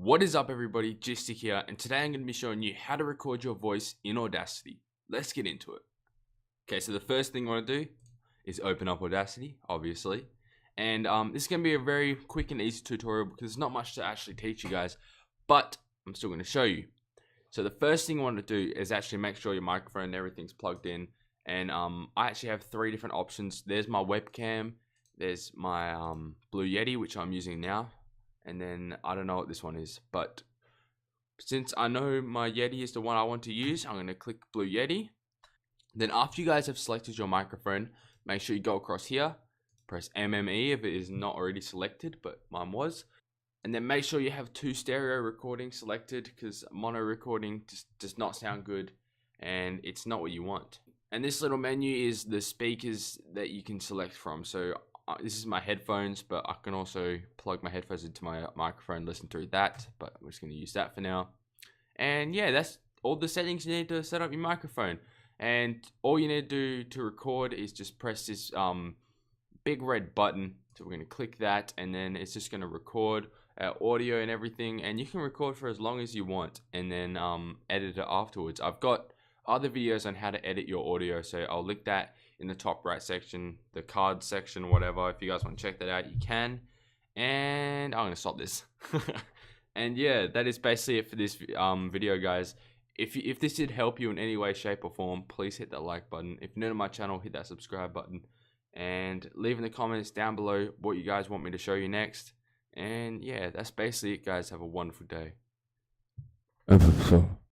What is up everybody, Gistic here, and today I'm going to be showing you how to record your voice in Audacity. Let's get into it. Okay, so the first thing I want to do is open up Audacity, obviously. And this is going to be a very quick and easy tutorial because there's not much to actually teach you guys, but I'm still going to show you. So the first thing I want to do is actually make sure your microphone and everything's plugged in. And I actually have three different options. There's my webcam, there's my Blue Yeti, which I'm using now. And then I don't know what this one is, but since I know my Yeti is the one I want to use, I'm going to click Blue Yeti. Then after you guys have selected your microphone, make sure you go across here, press MME if it is not already selected, but mine was. And then make sure you have two stereo recordings selected because mono recording just does not sound good and it's not what you want. And this little menu is the speakers that you can select from. So this is my headphones, but I can also plug my headphones into my microphone and listen through that, but I'm just going to use that for now. And yeah, that's all the settings you need to set up your microphone. And all you need to do to record is just press this big red button. So we're going to click that, and then it's just going to record audio and everything, and you can record for as long as you want and then edit it afterwards. I've got other videos on how to edit your audio, so I'll link that in the top right section, the card section, whatever. If you guys want to check that out, you can. And I'm gonna stop this. And yeah, that is basically it for this video, guys. If this did help you in any way, shape, or form, please hit that like button. If you're new to my channel, hit that subscribe button, and leave in the comments down below what you guys want me to show you next. And yeah, that's basically it, guys. Have a wonderful day.